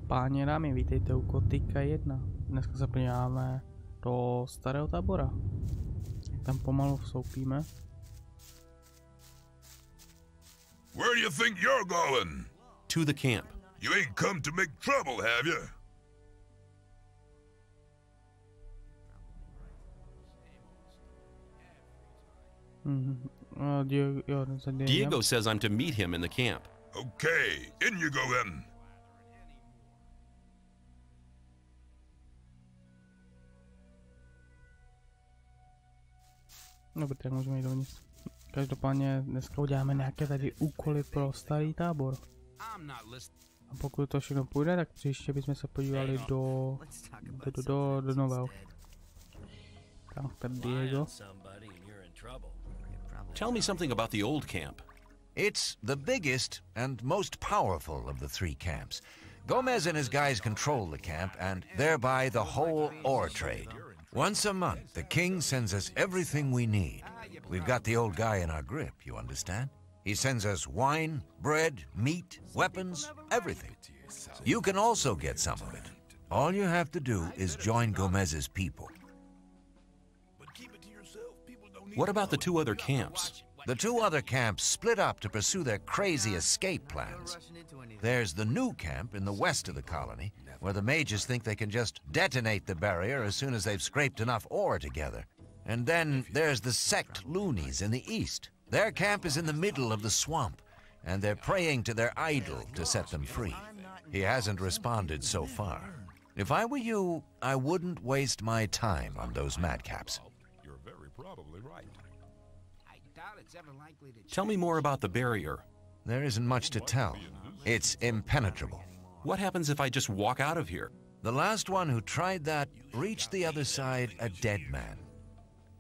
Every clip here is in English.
Páni dámy, vítejte u Gotika 1. Dneska se podíváme do Starého tábora. Tam pomalu vstoupíme. Where do you think you're going? To the camp. You ain't come to make trouble, have you? Diego says I'm to meet him in the camp. Okay, in you go then. Dobře, tak můžeme jít dovnitř. Každopádně dneska uděláme nějaké tady úkoly pro Starý tábor. A pokud to všechno půjde, tak příště bychom se podívali do nového. Tak, tady Diego. Tell me something about the old camp. It's the biggest and most powerful of the three camps. Gomez and his guys control the camp and thereby the whole ore trade. Once a month, the king sends us everything we need. We've got the old guy in our grip, you understand? He sends us wine, bread, meat, weapons, everything. You can also get some of it. All you have to do is join Gomez's people. What about the two other camps? The two other camps split up to pursue their crazy escape plans. There's the new camp in the west of the colony, where the mages think they can just detonate the barrier as soon as they've scraped enough ore together. And then there's the sect loonies in the east. Their camp is in the middle of the swamp, and they're praying to their idol to set them free. He hasn't responded so far. If I were you, I wouldn't waste my time on those madcaps. You're very probably right. Tell me more about the barrier. There isn't much to tell. It's impenetrable. What happens if I just walk out of here? The last one who tried that reached the other side a dead man.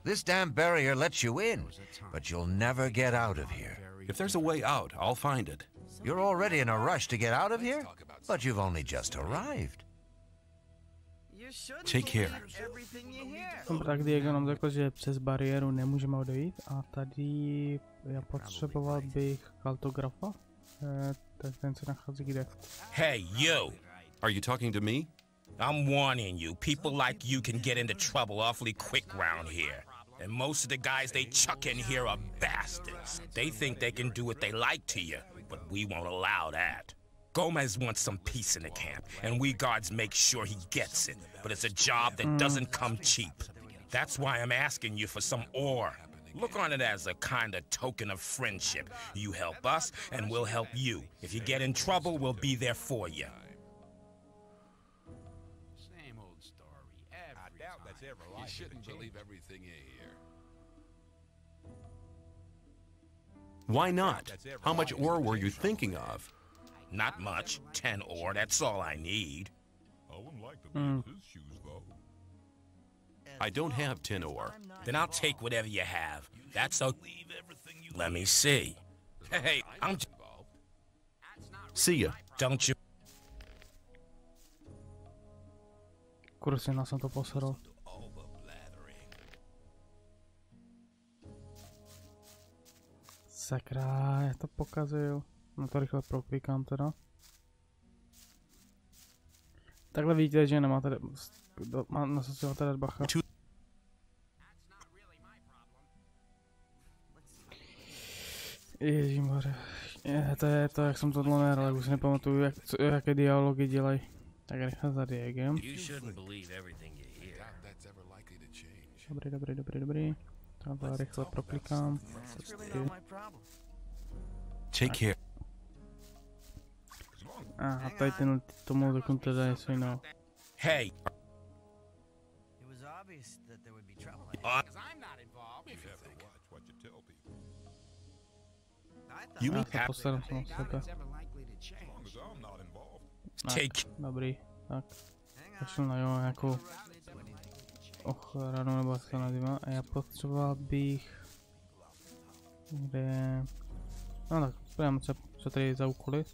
This damn barrier lets you in, but you'll never get out of here. If there's a way out, I'll find it. You're already in a rush to get out of here? But you've only just arrived. Take care. Tak Diego nám řekl, že přes bariéru nemůžeme odejít a tady já potřeboval bych kartografa, tak ten se nachází kde. Hey, you! Are you talking to me? I'm warning you, people like you can get into trouble awfully quick round here. And most of the guys they chuck in here are bastards. They think they can do what they like to you, but we won't allow that. Gomez wants some peace in the camp, and we guards make sure he gets it. But it's a job that doesn't come cheap. That's why I'm asking you for some ore. Look on it as a kind of token of friendship. You help us, and we'll help you. If you get in trouble, we'll be there for you. Same old story. I doubt that's ever like. You shouldn't believe everything you hear. Why not? How much ore were you thinking of? Not much. 10 ore, that's all I need. I wouldn't like to be in his shoes, though. I don't have tin ore. Then I'll take whatever you have. That's okay. Let me see. Hey, I'm... See ya. Don't you... Kursi, jsem to posadil. Sakra, já to pokazil. No to rychle proklikám teda. Takhle vidíte, že nemáte na sociálce dát bacha. Ježišmarja. To je to, jak jsem to dlouho nehrál, už si nepamatuju, jaké dialogy dělají. Tak rychle za Diegem. Dobrý. Takhle rychle proklikám. Take care. A tady tomu dokonce teda něco jiného. Hey! It was obvious that there would be trouble. I'm not involved. You have to watch what you tell people. You Já se postarám sama o sebe. As long as I'm not involved. Take... Dobrý, tak. Začnu na nějakou ochranu, nebo jak se to nazývá. A já potřeboval bych... Kde... No tak, podíváme se, co tady za úkoly.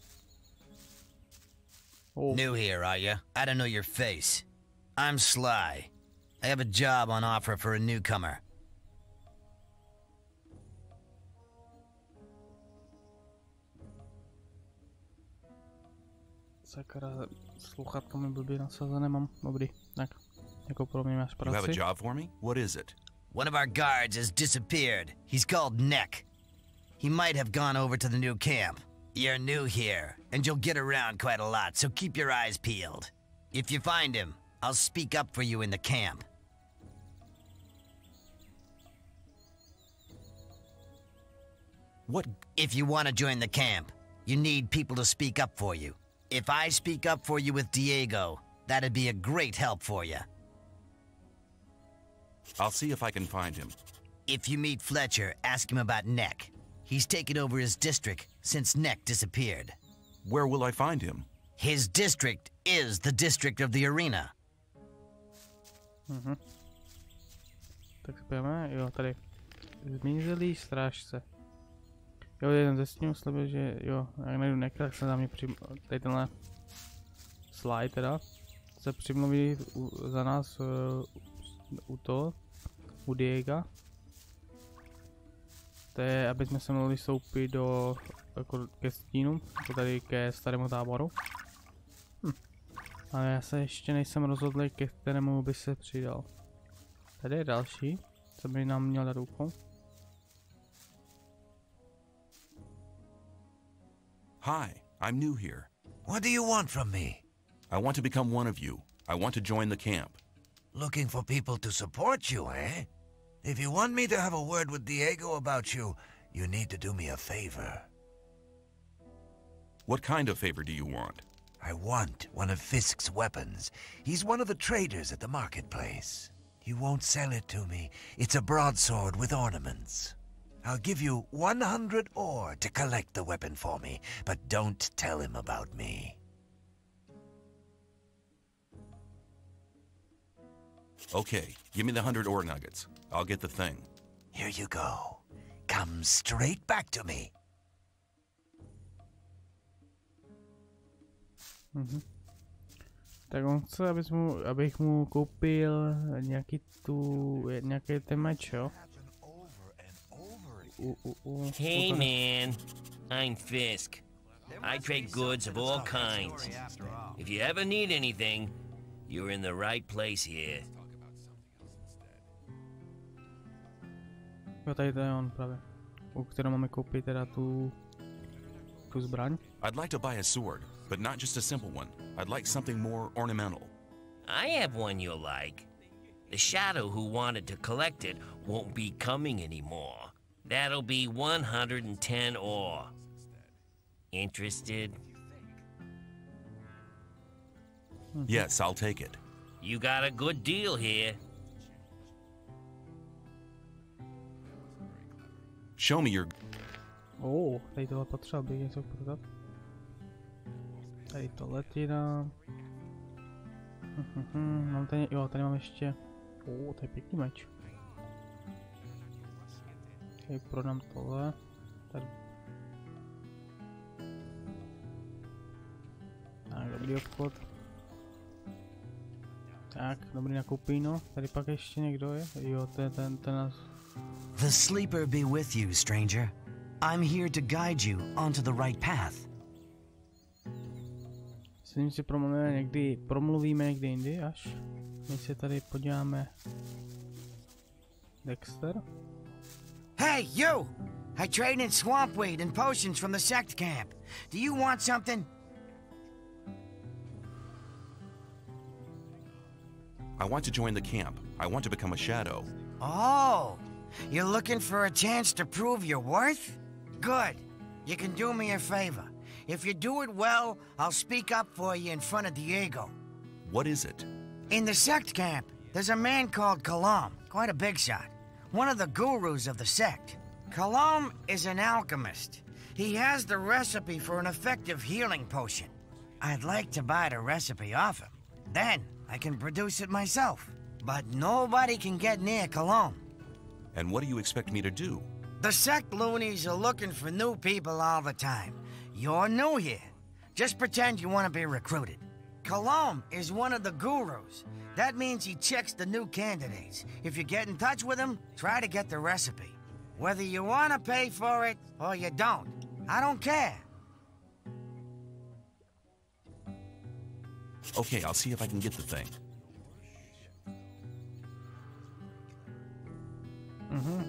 Oh. New here, are you? I don't know your face. I'm Sly. I have a job on offer for a newcomer. Sakra, sluchátka mi blbě nasazené mám. Dobrý, tak. Jako pro mě máš You have a práci. job for me? What is it? One of our guards has disappeared. He's called Neck. He might have gone over to the new camp. You're new here, and you'll get around quite a lot, so keep your eyes peeled. If you find him, I'll speak up for you in the camp. What? If you want to join the camp, you need people to speak up for you. If I speak up for you with Diego, that'd be a great help for you. I'll see if I can find him. If you meet Fletcher, ask him about Neck. He's taken over his district since Neck disappeared. Where will I find him? His district is the district of the arena. Tak spíme, jo, tady. Zmizelý strážce. Jo, jeden ze snů slibil, že jo, jak najdu Necka, tak se za mě tady tenhle slide teda se přimluví za nás u Diega. To je, aby jsme se mohli stoupit do, jako ke stínu, jako tady ke starému táboru. Ale já se ještě nejsem rozhodl, ke kterému by se přidal. Tady je další, co by nám měl dát úkol. Hi, I'm new here. What do you want from me? I want to become one of you. I want to join the camp. Looking for people to support you, eh? If you want me to have a word with Diego about you, you need to do me a favor. What kind of favor do you want? I want one of Fisk's weapons. He's one of the traders at the marketplace. He won't sell it to me. It's a broadsword with ornaments. I'll give you 100 ore to collect the weapon for me, but don't tell him about me. Okay, give me the 100 ore nuggets. I'll get the thing. Here you go. Come straight back to me. Tak on chce, abych mu koupil nějaký ten meč, jo? Hey man, I'm Fisk. I trade goods of all kinds. If you ever need anything, you're in the right place here. Jo, tady to je on právě. U kterého máme koupit teda tu zbraň. I'd like to buy a sword, but not just a simple one. I'd like something more ornamental. I have one you'll like. The shadow who wanted to collect it won't be coming anymore. That'll be 110 ore. Interested? Yes, I'll take it. You got a good deal here. Show me your... Tady tohle potřeba bych něco prodat. Tady tohle ti dám. Mám tady, jo, tady mám ještě... to je pěkný meč. Tady prodám tohle. Tady. Tak, dobrý obchod. Tak, dobrý nakoupíno. Tady pak ještě někdo je? Jo, ten nás... The sleeper be with you, stranger. I'm here to guide you onto the right path. Myslím si promluvíme někdy jindy, až my se tady podíváme. Dexter. Hey, you! I trade in swamp weed and potions from the sect camp. Do you want something? I want to join the camp. I want to become a shadow. Oh, you're looking for a chance to prove your worth? Good. You can do me a favor. If you do it well, I'll speak up for you in front of Diego. What is it? In the sect camp, there's a man called Kalam, quite a big shot. One of the gurus of the sect. Kalam is an alchemist. He has the recipe for an effective healing potion. I'd like to buy the recipe off him. Then I can produce it myself. But nobody can get near Kalam. And what do you expect me to do? The sect loonies are looking for new people all the time. You're new here. Just pretend you want to be recruited. Kalam is one of the gurus. That means he checks the new candidates. If you get in touch with him, try to get the recipe. Whether you want to pay for it or you don't, I don't care. Okay, I'll see if I can get the thing.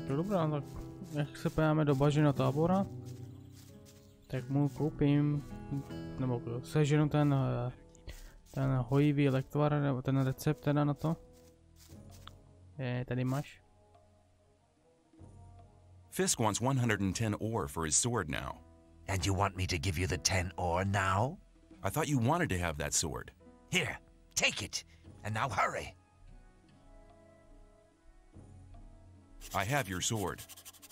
To dobrá, tak jak se pojáme do bažina tábora, tak mu koupím, nebo seženu ten hojivý lektvar, nebo ten recept teda na to. Tady máš. Fisk wants 110 ore for his sword now. And you want me to give you the 10 ore now? I thought you wanted to have that sword. Here, take it. And now hurry. I have your sword.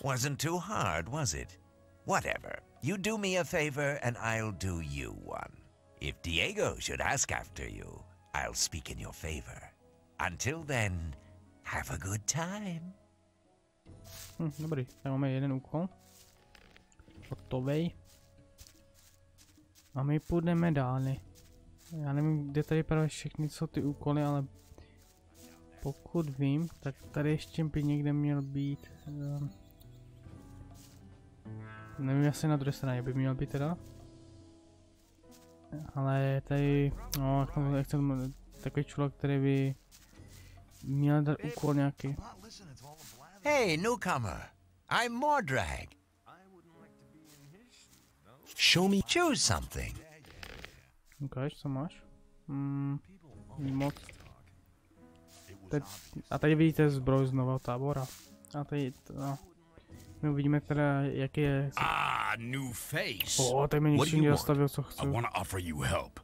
Wasn't too hard, was it? Whatever. You do me a favor and I'll do you one. If Diego should ask after you, I'll speak in your favor. Until then, have a good time. Dobrý, tak máme jeden úkol. Hotovej. A my půjdeme dále. Já nevím, kde tady právě všechny jsou ty úkoly, ale pokud vím, tak tady ještě by někde měl být. Nevím, jestli na druhé straně by měl být teda. Ale tady, no, jak jsem takový člověk, který by měl dát úkol nějaký. Hey, newcomer. I'm Mordrag. Show me. Choose something. Ukáž, co máš? Moc. A tady vidíte zbroj z nového tábora. A tady, no. My uvidíme teda, jaký je... new face. Tak mi ničím nedostavil, co chci. I want to offer you help.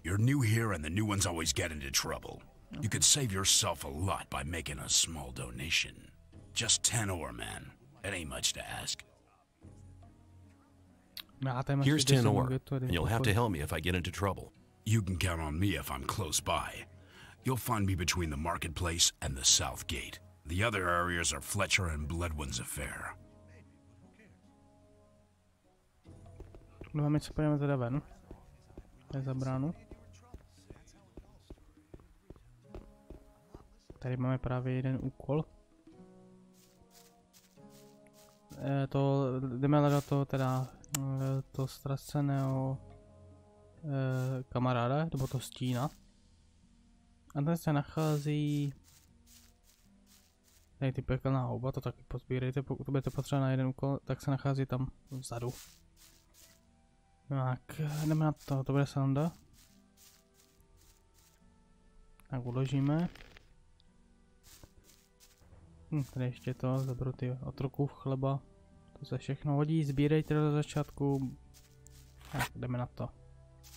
You're new here and the new ones always get into trouble. You could save yourself a lot by making a small donation. Just 10 ore, man. It ain't much to ask. Here's 10 ore, and you'll have to help me if I get into trouble. You can count on me if I'm close by. You'll find me between the marketplace and the south gate. The other areas are Fletcher and Bloodwin's affair. No a my se pojďme teda ven. To je za bránu. Tady máme právě jeden úkol. Jdeme hledat to teda to ztraceného kamaráda, nebo to stína. A ten se nachází... Tady ty pekelná houba, to taky pozbírejte, pokud budete potřeba na jeden úkol, tak se nachází tam vzadu. Tak, jdeme na to, to bude sranda. Tak uložíme. Tady ještě to, zabru ty otrokův chleba. To se všechno hodí, sbírejte do začátku. Tak, jdeme na to.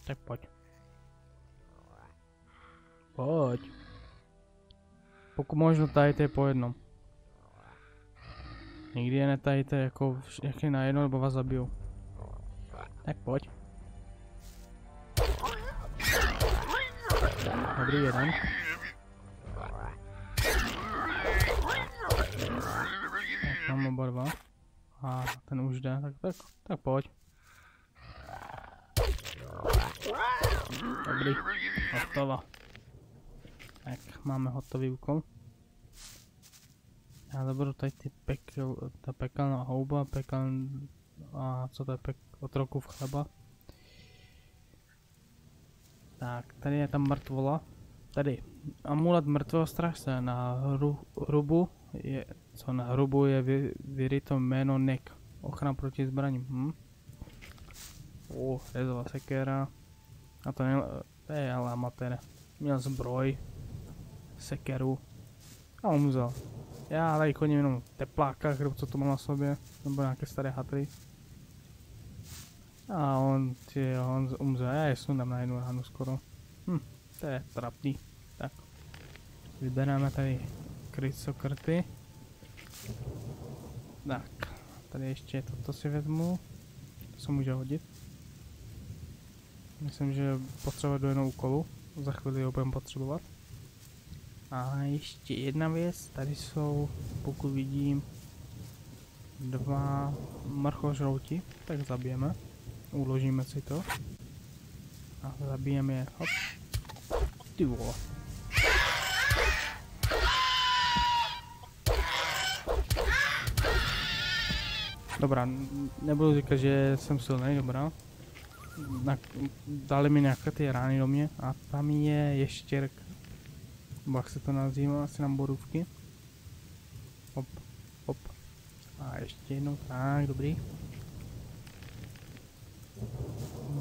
Tak pojď. Pojď. Pokud možno tajte po jednom. Nikdy je netajte jako všechny na jedno, nebo vás zabijou. Tak pojď. Dobrý, jeden. Tak mám oba dva. A ten už jde, tak pojď. Dobrý, hotovo. Tak, máme hotový úkol. Já zaberu tady ty ta pekelná houba, a co to je otrokův chleba. Tak, tady je tam mrtvola. Tady, amulet mrtvého strážce na hrubu je, co na hrubu je vyryto jméno Nek. Ochrana proti zbraním. Rezová sekéra. A to je ale amatér. Měl zbroj, sekeru a on vzal. Já tady chodím jenom v teplákách, co to mám na sobě, nebo nějaké staré hatry. A on umřel, já je sundám na jednu ránu skoro. To je trapný. Tak, vybereme tady krysokrty. Tak, tady ještě toto si vezmu. To se může hodit. Myslím, že potřebuje do jednoho úkolu. Za chvíli ho budeme potřebovat. A ještě jedna věc, tady jsou, pokud vidím, 2 mrchožrouti, tak zabijeme. Uložíme si to. A zabijeme je, hop. Ty vole. Dobrá, nebudu říkat, že jsem silný, dobrá. dali mi nějaké ty rány do mě a tam je ještěrka. Nebo jak se to nazývá, asi na borůvky. Hop, hop. A ještě jednou, tak, dobrý.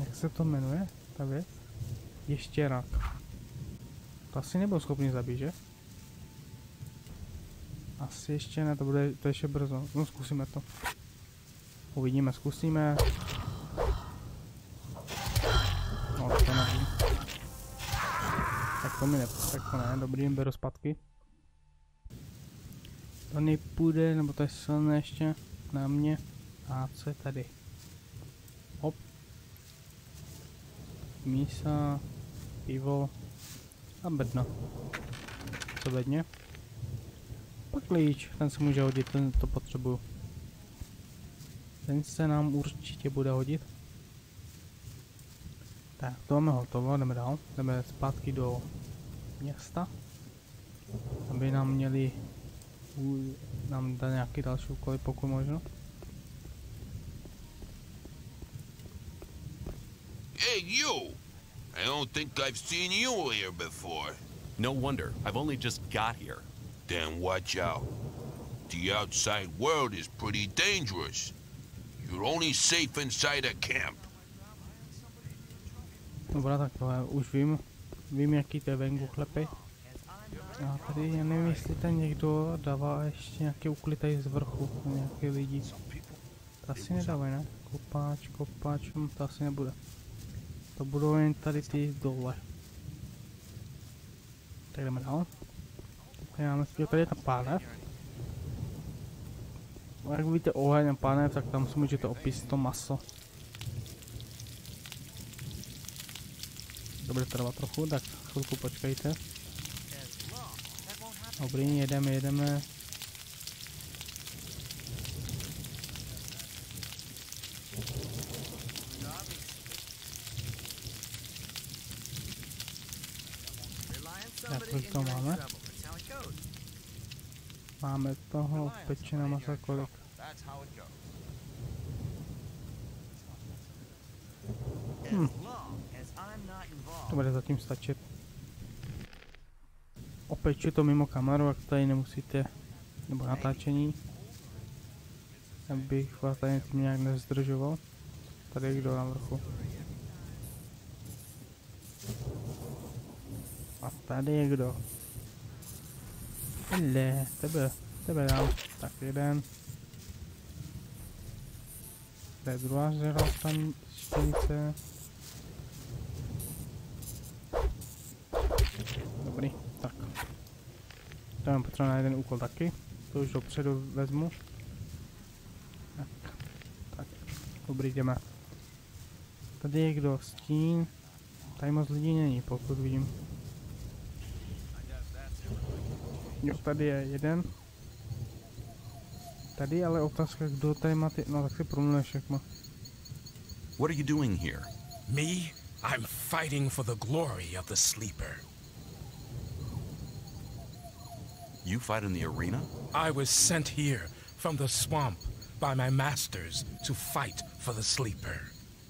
Jak se to jmenuje, ta věc? Ještěrák. To asi nebyl schopný zabít, že? Asi ještě ne, to je ještě brzo. No zkusíme to. Uvidíme, zkusíme. No to nevím. Tak to mi tak to ne, dobrý, beru zpátky. To nepůjde, nebo to je silné ještě na mě. A co je tady? Hop. Mísa, pivo a bedna. Co bedně? Pak klíč, ten se může hodit, ten to potřebuju. Ten se nám určitě bude hodit. Tak, to máme hotovo, jdeme dál. Jdeme zpátky do města. Aby nám měli nám dát nějaký další úkoly, pokud možno. Hey, you! I don't think I've seen you here before. No wonder. I've only just got here. Then watch out. The outside world is pretty dangerous. You're only safe inside a camp. Dobrá, tak to už vím jaký to je venku chlepy. A tady já nevím, jestli ten někdo dává ještě nějaké úkoly tady z vrchu, nějaké lidi. To asi nedávají, ne? Kopáč, to asi nebude. To budou jen tady ty dole. Tak jdeme dál. Tady je ta pánev. Jak vidíte oheň a pánev, tak tam si můžete opíst to maso. To bude trvat trochu, tak chvilku počkejte. Dobrý, jedeme. Tak, kolik to máme? Máme toho pečená masa kolik? To bude zatím stačit. Opeču to mimo kameru, jak tady nemusíte, nebo natáčení. Abych vás tady tím nějak nezdržoval. Tady je kdo na vrchu. A tady je kdo. Hele, tebe dám. Tak jeden. To je druhá štěnice. Dobrý, tak. To mám potřeba na jeden úkol taky. To už dopředu vezmu. Tak. Dobrý, jdeme. Tady je kdo? Stín. Tady moc lidí není, pokud vidím. Jo, tady je jeden. Tady ale otázka, kdo tady má ty... No tak si promluve všechno. What are you doing here? Me? I'm fighting for the glory of the sleeper. You fight in the arena? I was sent here from the swamp by my masters to fight for the sleeper.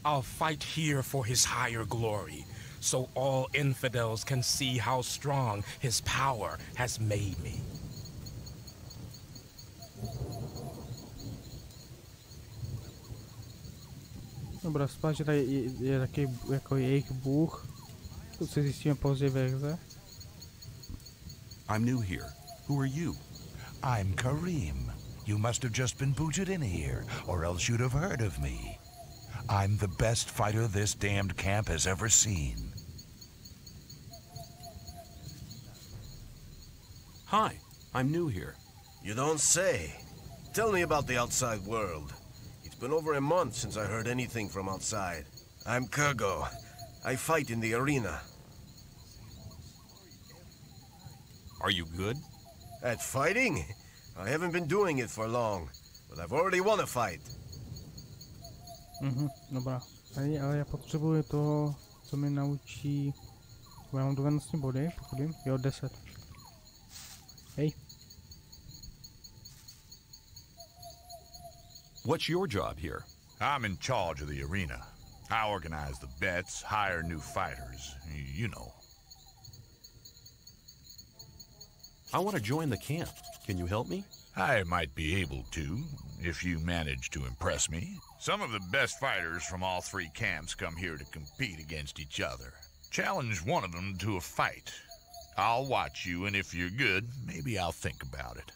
I'll fight here for his higher glory, so all infidels can see how strong his power has made me. Dobrá, spát, že tady je taky jako jejich bůh. To si zjistíme později ve hře. I'm new here. Who are you? I'm Kareem. You must have just been booted in here, or else you'd have heard of me. I'm the best fighter this damned camp has ever seen. Hi, I'm new here. You don't say. Tell me about the outside world. It's been over a month since I heard anything from outside. I'm Kurgo. I fight in the arena. Are you good? At fighting? I haven't been doing it for long, but I've already won a fight. Dobrá. Tady, ale já potřebuji to, co mi naučí... Já mám dovednostní body, pokud vím. Jo, 10. Hej. What's your job here? I'm in charge of the arena. I organize the bets, hire new fighters, you know. I want to join the camp. Can you help me? I might be able to, if you manage to impress me. Some of the best fighters from all three camps come here to compete against each other. Challenge one of them to a fight. I'll watch you, and if you're good, maybe I'll think about it.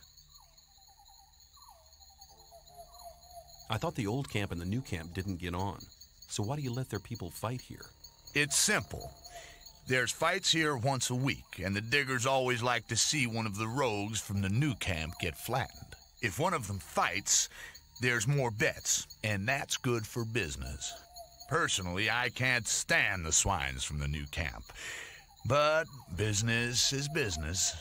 I thought the old camp and the new camp didn't get on. So why do you let their people fight here? It's simple. There's fights here once a week, and the diggers always like to see one of the rogues from the new camp get flattened. If one of them fights, there's more bets, and that's good for business. Personally, I can't stand the swines from the new camp. But business is business.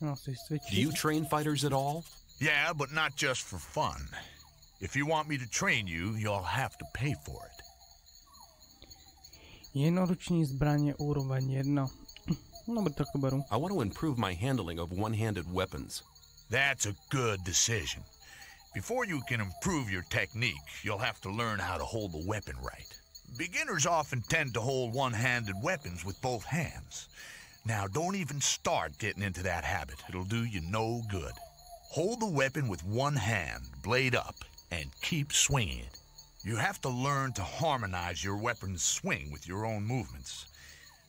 Do you train fighters at all? Yeah, but not just for fun. If you want me to train you, you'll have to pay for it. Jednoruční zbraně úroveň 1. No, tak to beru. I want to improve my handling of one-handed weapons. That's a good decision. Before you can improve your technique, you'll have to learn how to hold the weapon right. Beginners often tend to hold one-handed weapons with both hands. Now, don't even start getting into that habit. It'll do you no good. Hold the weapon with one hand, blade up, and keep swinging it. You have to learn to harmonize your weapon's swing with your own movements.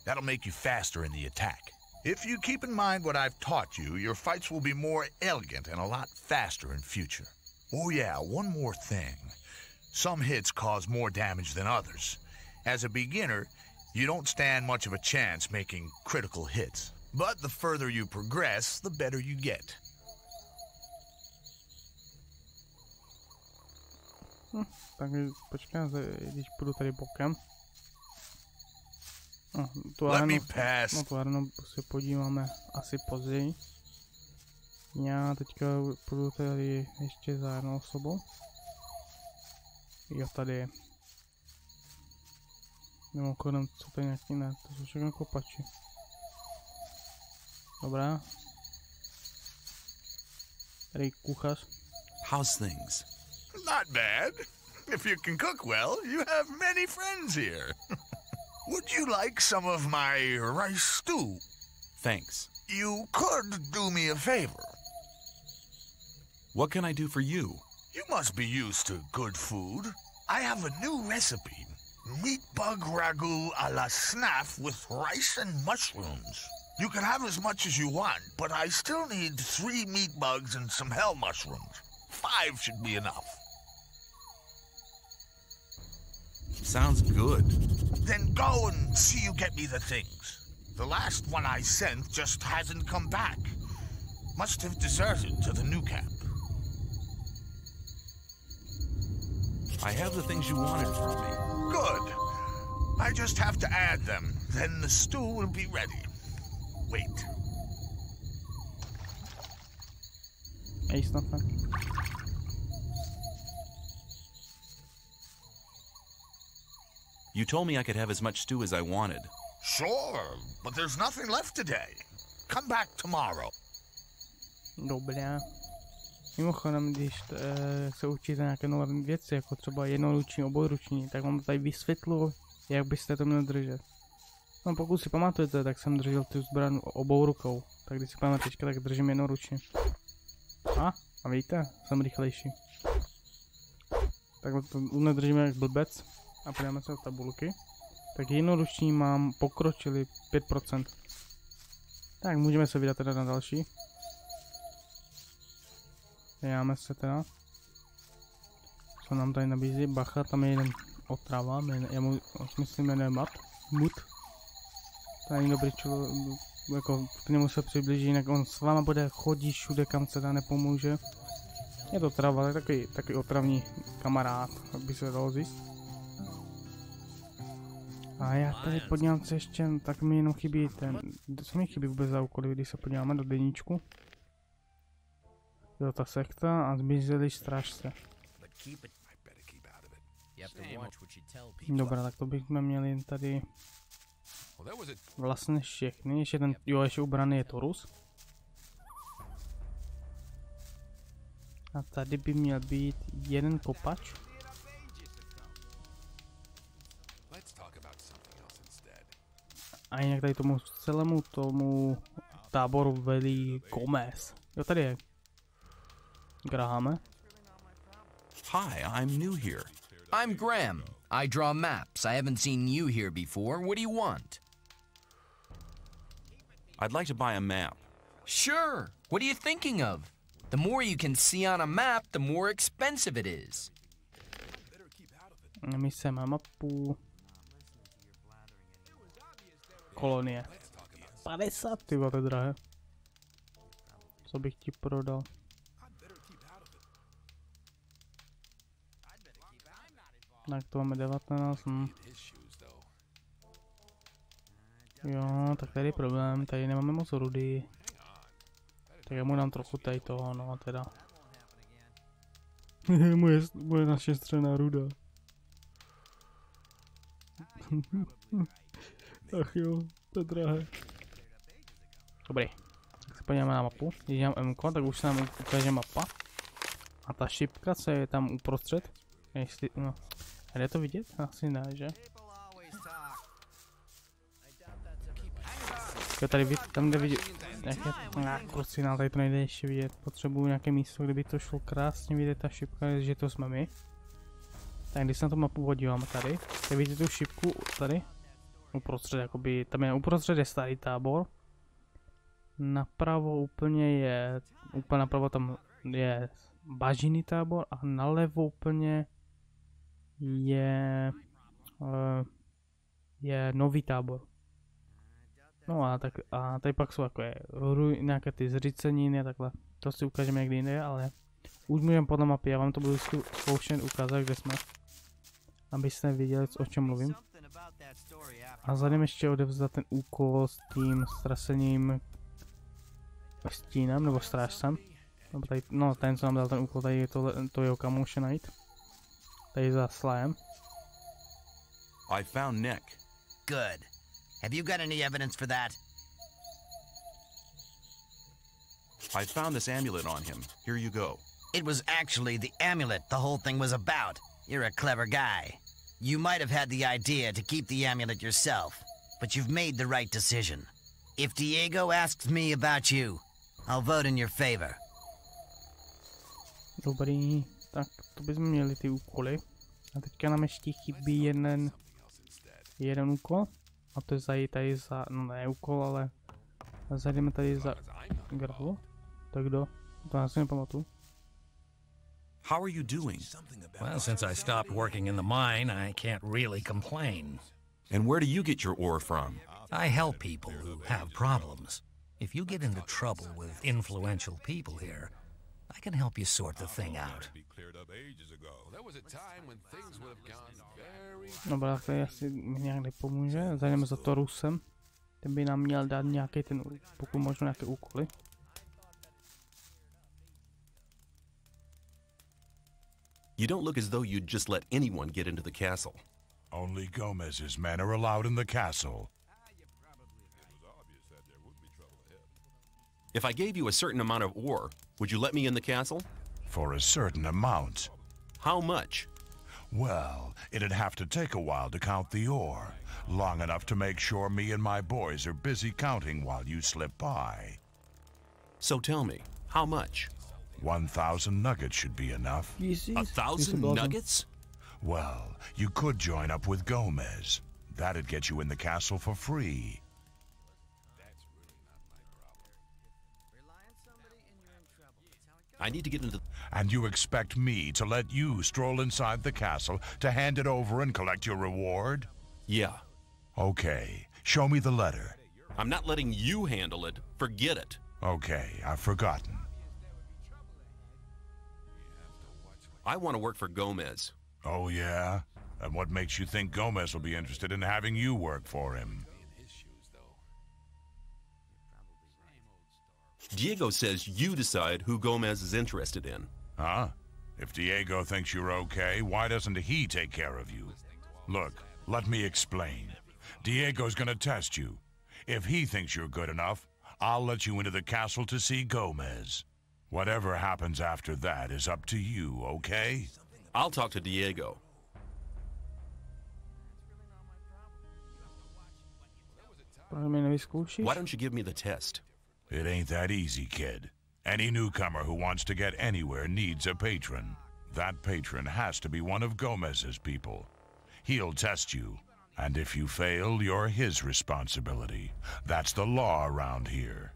That'll make you faster in the attack. If you keep in mind what I've taught you, your fights will be more elegant and a lot faster in future. Oh yeah, one more thing. Some hits cause more damage than others. As a beginner, you don't stand much of a chance making critical hits. But the further you progress, the better you get. Tak počkám, když půjdu tady bokem. Tu arénu se podíváme asi později. Já teďka půjdu tady ještě za jednou osobou. Jo, tady je. Mimochodem, co to je nějaký ne, to jsou všechno kopači. Dobrá. Tady kuchař. How's things? Not bad. If you can cook well, you have many friends here. Would you like some of my rice stew? Thanks. You could do me a favor. What can I do for you? You must be used to good food. I have a new recipe. Meat bug ragu a la snaff with rice and mushrooms. You can have as much as you want, but I still need 3 meat bugs and some hell mushrooms. 5 should be enough. Sounds good. Then go and see you get me the things. The last one I sent just hasn't come back. Must have deserted to the new camp. I have the things you wanted from me. Good. I just have to add them. Then the stew will be ready. Wait. Ej, snad ne. You told me I could have as much stew as I wanted. Sure, but there's nothing left today. Come back tomorrow. Dobrá. Mimochodem, když se učíte nějaké nové věci, jako třeba jednoruční, obojruční, tak vám to tady vysvětluji, jak byste to měli držet. No pokud si pamatujete, tak jsem držel tu zbraň obou rukou. Tak když si pamatujete teďka, tak držím jednoručně. A víte, jsem rychlejší. Tak to nedržíme jak blbec. A podíváme se do tabulky. Tak jednoruční mám pokročili 5%. Tak můžeme se vydat teda na další. Podíváme se teda. Co nám tady nabízí? Bacha, tam je jeden otrava. Já mu myslím jmenuje Mut. To není dobrý člověk. Jako k němu se přiblíží, jinak on s váma bude chodit všude, kam se dá, nepomůže. Je to trava, ale takový otravní kamarád, jak by se dalo říct. A já tady podívám se ještě, tak mi jenom chybí co mi chybí vůbec za úkoly, když se podíváme do deníčku. Jo, ta sekta a zmizeli strážce. Dobrá, tak to bychom měli tady vlastně všechny, ještě ten, jo, ještě ubraný je Torus. A tady by měl být jeden kopač. A jinak tady tomu celému tomu táboru velí Gomez. Jo, tady je. Grahame. Hi, I'm new here. I'm Graham. I draw maps. I haven't seen you here before. What do you want? I'd like to buy a map. Sure. What are you thinking of? The more you can see on a map, the more expensive it is. My se má mapu. Kolonie. 50, ty vole, drahé. Co bych ti prodal? Tak to máme 19. Jo, tak tady je problém, tady nemáme moc rudy. Tak já mu dám trochu tady toho, no teda. moje našestřená ruda. Ach jo, to je drahé. Dobrý, tak se podíváme na mapu. Když dám M, tak už se nám ukáže mapa. A ta šipka, co je tam uprostřed. Jestli, no. A jde to vidět? Asi ne, že? Jo, tady tam jde vidět. Prostě tady to nejde ještě vidět. Potřebuju nějaké místo, kde by to šlo krásně vidět ta šipka, že to jsme my. Tak když se na tu mapu podíváme tady, tak vidíte tu šipku tady. Uprostřed, jakoby, tam je uprostřed je Starý tábor. Napravo úplně napravo tam je Bažiny tábor a nalevo úplně je Nový tábor. No a tak a tady pak jsou jako nějaké ty zříceniny a takhle. To si ukážeme někdy jinde, ale už můžeme podle mapy, já vám to budu zkoušet ukázat, kde jsme. Abyste viděli, o čem mluvím. A zadem ještě odevzdat ten úkol s tím ztraceným stínem, nebo strážcem. Nebo tady, no, ten, co nám dal ten úkol, tady je to jeho kamouše najít. Tady za slajem. I found Nick. Good. Have you got any evidence for that? I found this amulet on him. Here you go. It was actually the amulet the whole thing was about. You're a clever guy. You might have had the idea to keep the amulet yourself, but you've made the right decision. If Diego asks me about you, I'll vote in your favor. Dobrý, tak to bychom měli ty úkoly. A teďka nám ještě chybí jeden úkol. A to je zajít tady za, no ne úkol, ale zajdeme tady za gravu. Tak kdo? To já si nepamatuju. How are you doing? Well, since I stopped working in the mine, I can't really complain. And where do you get your ore from? I help people who have problems. If you get into trouble with influential people here, I can help you sort the thing out. Dobrá, tak tady asi mi nějak nepomůže. Zajdeme za to Rusem. Ten by nám měl dát nějaký ten, pokud možno nějaké úkoly. You don't look as though you'd just let anyone get into the castle. Only Gomez's men are allowed in the castle. If I gave you a certain amount of ore, would you let me in the castle? For a certain amount. How much? Well, it'd have to take a while to count the ore. Long enough to make sure me and my boys are busy counting while you slip by. So tell me, how much? 1,000 nuggets should be enough. 1,000 nuggets? Well, you could join up with Gomez. That'd get you in the castle for free. I need to get into... And you expect me to let you stroll inside the castle to hand it over and collect your reward? Yeah. Okay, show me the letter. I'm not letting you handle it. Forget it. Okay, I've forgotten. I want to work for Gomez. Oh, yeah? And what makes you think Gomez will be interested in having you work for him? Diego says you decide who Gomez is interested in. Huh? If Diego thinks you're okay, why doesn't he take care of you? Look, let me explain. Diego's gonna test you. If he thinks you're good enough, I'll let you into the castle to see Gomez. Whatever happens after that is up to you, okay? I'll talk to Diego. Why don't you give me the test? It ain't that easy, kid. Any newcomer who wants to get anywhere needs a patron. That patron has to be one of Gomez's people. He'll test you, and if you fail, you're his responsibility. That's the law around here.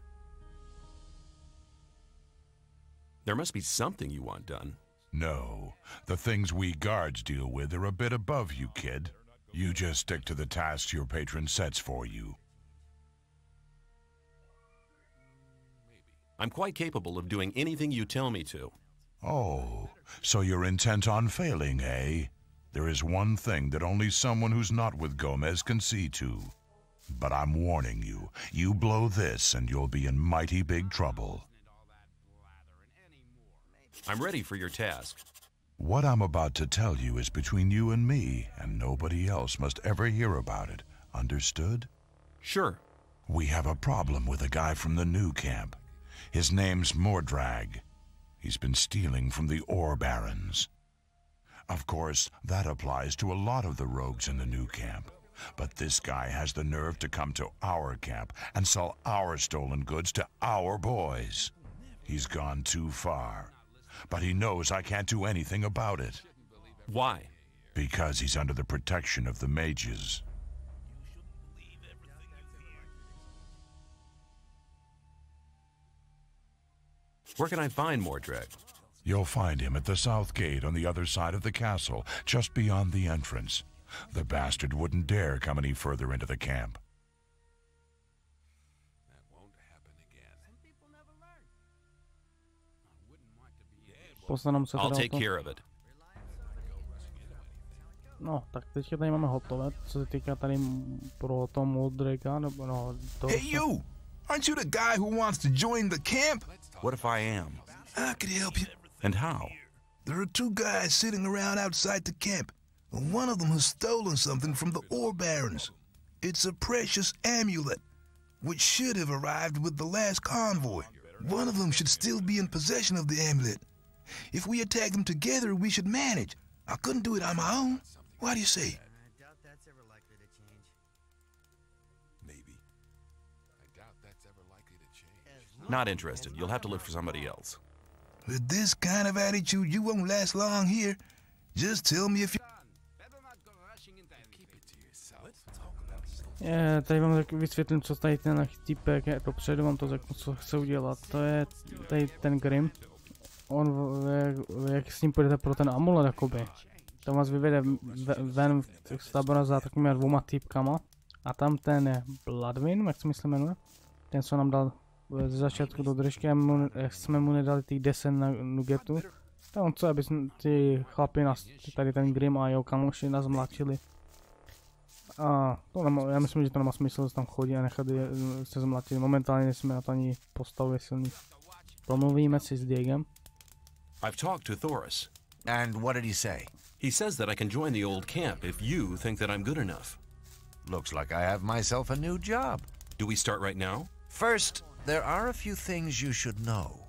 There must be something you want done. No, the things we guards deal with are a bit above you, kid. You just stick to the tasks your patron sets for you. I'm quite capable of doing anything you tell me to. Oh, so you're intent on failing, eh? There is one thing that only someone who's not with Gomez can see to. But I'm warning you, you blow this and you'll be in mighty big trouble. I'm ready for your task. What I'm about to tell you is between you and me, and nobody else must ever hear about it. Understood? Sure. We have a problem with a guy from the new camp. His name's Mordrag. He's been stealing from the ore barons. Of course, that applies to a lot of the rogues in the new camp. But this guy has the nerve to come to our camp and sell our stolen goods to our boys. He's gone too far. But he knows I can't do anything about it. Why? Because he's under the protection of the mages. Where can I find Mordrag? You'll find him at the south gate on the other side of the castle, just beyond the entrance. The bastard wouldn't dare come any further into the camp. I'll take care of it. No, tak teďka tady máme hotové, co se týká tady pro to Mordraga, nebo no, to... Hey you! Aren't you the guy who wants to join the camp? What if I am? I could help you. And how? There are two guys sitting around outside the camp. One of them has stolen something from the ore barons. It's a precious amulet, which should have arrived with the last convoy. One of them should still be in possession of the amulet. If we attack them together, we should manage. I couldn't do it on my own. What do you say? I doubt that's ever likely to change. Maybe. I doubt that's ever likely to change. Not interested. You'll have to look for somebody else. With this kind of attitude, you won't last long here. Just tell me if you... Tady vám tak vysvětlím, co tady ten týpek je, dopředu vám to řeknu, co chce udělat. To je tady ten Grim. On, jak s ním půjdete pro ten amulet, jakoby. To vás vyvede ven z tábora za takovými dvouma týpkama. A tam ten je Bloodwin, jak se myslím jmenuje. Ten, co nám dal ze začátku do držky, jak jsme mu nedali těch 10 na nugetu. To on co, aby ty chlapi nás, tady ten Grim a jeho kamoši nás zmláčili. A to nemá, já myslím, že to nemá smysl tam chodit a nechat se zmlátit. Momentálně jsme na to ani postavili silný. Promluvíme si s Diegem. I've talked to Thoris. And what did he say? He says that I can join the old camp if you think that I'm good enough. Looks like I have myself a new job. Do we start right now? First, there are a few things you should know.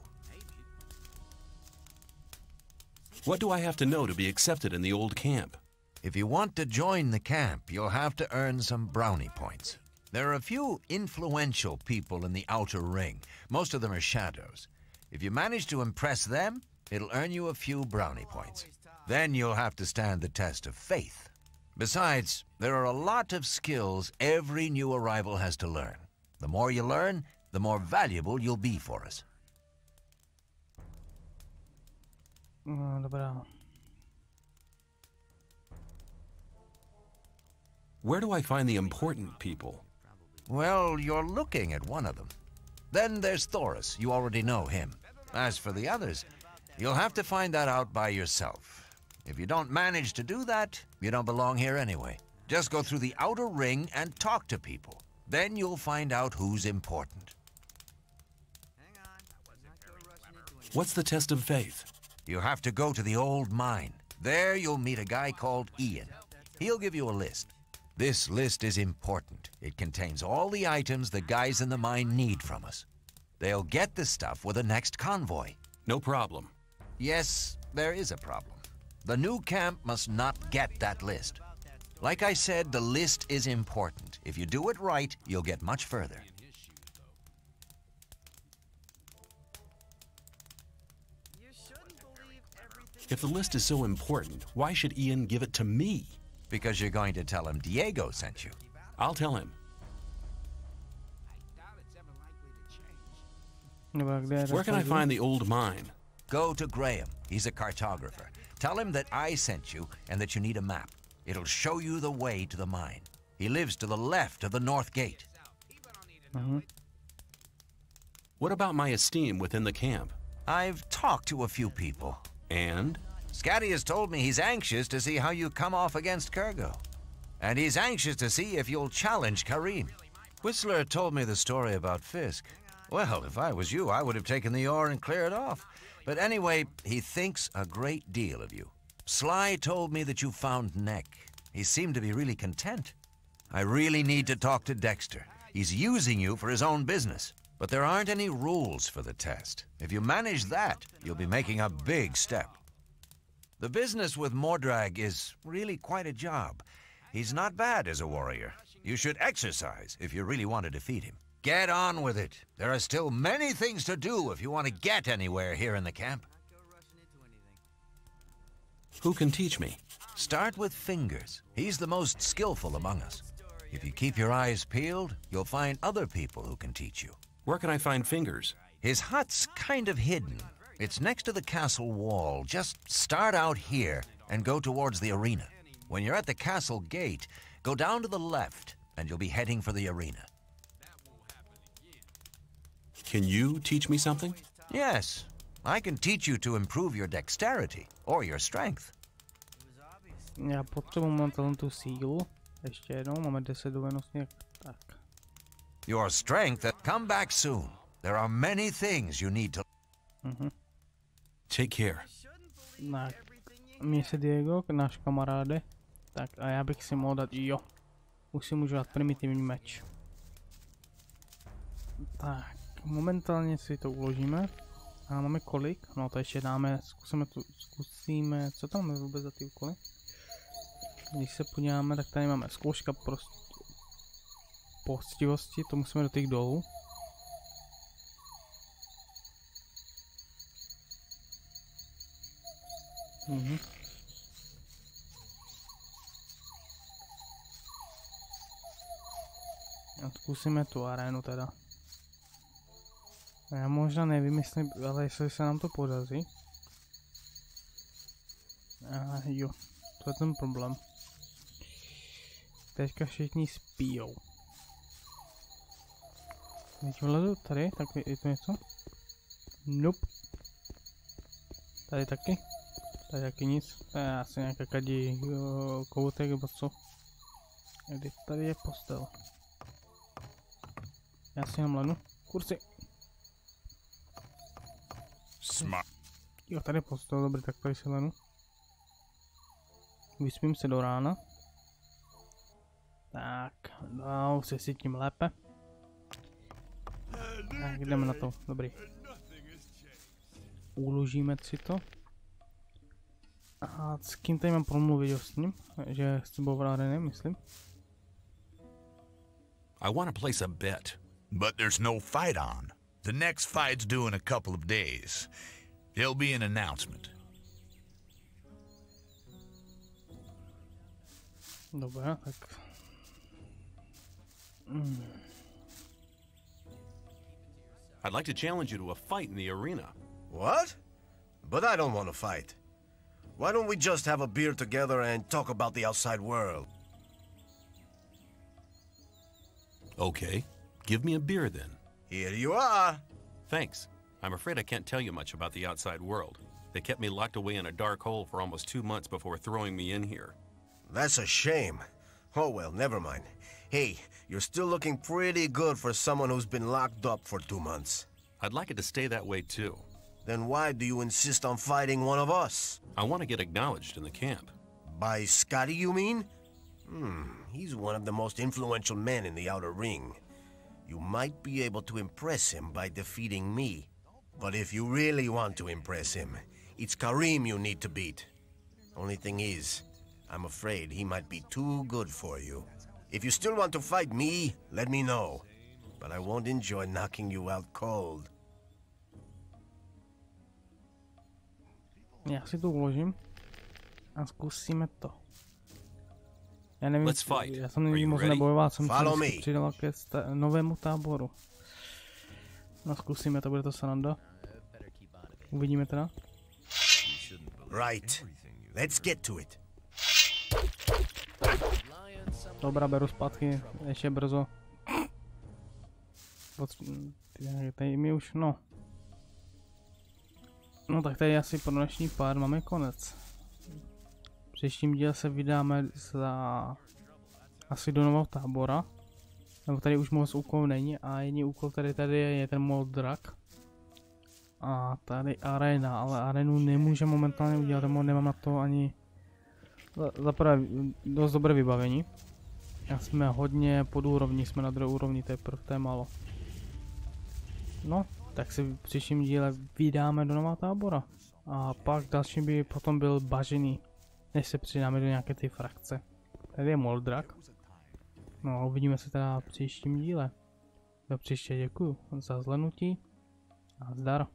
What do I have to know to be accepted in the old camp? If you want to join the camp, you'll have to earn some brownie points. There are a few influential people in the outer ring. Most of them are shadows. If you manage to impress them, it'll earn you a few brownie points. Then you'll have to stand the test of faith. Besides, there are a lot of skills every new arrival has to learn. The more you learn, the more valuable you'll be for us. Dobrá. Where do I find the important people? Well, you're looking at one of them. Then there's Thoris. You already know him. As for the others, you'll have to find that out by yourself. If you don't manage to do that, you don't belong here anyway. Just go through the outer ring and talk to people. Then you'll find out who's important. What's the test of faith? You have to go to the old mine. There you'll meet a guy called Ian. He'll give you a list. This list is important. It contains all the items the guys in the mine need from us. They'll get the stuff with the next convoy. No problem. Yes, there is a problem. The new camp must not get that list. Like I said, the list is important. If you do it right, you'll get much further. If the list is so important, why should Ian give it to me? Because you're going to tell him Diego sent you. I'll tell him. Where can I find the old mine? Go to Graham. He's a cartographer. Tell him that I sent you and that you need a map. It'll show you the way to the mine. He lives to the left of the north gate. What about my esteem within the camp? I've talked to a few people. And? Scatty has told me he's anxious to see how you come off against Kurgo. And he's anxious to see if you'll challenge Karim. Whistler told me the story about Fisk. Well, if I was you, I would have taken the ore and cleared it off. But anyway, he thinks a great deal of you. Sly told me that you found Neck. He seemed to be really content. I really need to talk to Dexter. He's using you for his own business. But there aren't any rules for the test. If you manage that, you'll be making a big step. The business with Mordrag is really quite a job. He's not bad as a warrior. You should exercise if you really want to defeat him. Get on with it. There are still many things to do if you want to get anywhere here in the camp. Who can teach me? Start with Fingers. He's the most skillful among us. If you keep your eyes peeled, you'll find other people who can teach you. Where can I find Fingers? His hut's kind of hidden. It's next to the castle wall. Just start out here and go towards the arena. When you're at the castle gate, go down to the left and you'll be heading for the arena. Can you teach me something? Yes. I can teach you to improve your dexterity or your strength. Já potřebuji momentálně tu sílu. Ještě jednou, máme 10 dovedností, tak. Your strength, come back soon. There are many things you need to... Take care. Tak, mě se Diego, náš kamaráde. Tak a já bych si mohl dát, jo. Už si můžu dát primitivní meč. Tak, momentálně si to uložíme. A máme kolik? No to ještě dáme, zkusíme, co tam máme vůbec za ty úkoly? Když se podíváme, tak tady máme zkouška poctivosti, to musíme do těch dolů. A zkusíme tu arénu teda. Já možná nevím, ale jestli se nám to podaří. Jo, to je ten problém. Teďka všichni spíjou. Teď vlezu tady, tak je to něco? Nope. Tady taky? Tady taky nic. To je asi nějaká kadí koutek nebo co. Tady je postel. Já si jenom lenu. Kurci. Jo, tady je postel, dobrý, tak tady si lenu. Vyspím se do rána. Tak, no, už se cítím lépe. Tak, jdeme na to, dobrý. Uložíme si to. A s kým tady mám promluvit s ním? Že s tebou vrádený, myslím. I want to place a bet. But there's no fight on. The next fight's due in a couple of days. There'll be an announcement. Dobrá, tak. I'd like to challenge you to a fight in the arena. What? But I don't want to fight. Why don't we just have a beer together and talk about the outside world? Okay, give me a beer then. Here you are. Thanks. I'm afraid I can't tell you much about the outside world. They kept me locked away in a dark hole for almost 2 months before throwing me in here. That's a shame. Oh well, never mind. Hey, you're still looking pretty good for someone who's been locked up for 2 months. I'd like it to stay that way too. Then why do you insist on fighting one of us? I want to get acknowledged in the camp. By Scotty, you mean? He's one of the most influential men in the outer ring. You might be able to impress him by defeating me. But if you really want to impress him, it's Karim you need to beat. Only thing is, I'm afraid he might be too good for you. If you still want to fight me, let me know. But I won't enjoy knocking you out cold. Já si to uložím a zkusíme to. Já nevím, já jsem nevím moc nebojoval, jsem se přidal ke novému táboru. No zkusíme, to bude to sranda. Uvidíme teda. Right. Let's get to it. Dobrá, beru zpátky, ještě brzo. Tady mi už, no. No tak tady asi pro dnešní pár máme konec. V příštím díle se vydáme asi do nového tábora. Nebo tady už moc úkolů není a jediný úkol tady je ten moldrak. A tady arena, ale arenu nemůžeme momentálně udělat, nemám na to ani zaprvé dost dobré vybavení. A jsme hodně pod úrovní, jsme na druhé úrovni, to je málo. No, tak se v příštím díle vydáme do nového tábora. A pak další by potom byl bažený, než se přidáme do nějaké ty frakce. Tady je moldrak. No, uvidíme se teda v příštím díle. Do příště děkuju za zhlédnutí a zdar.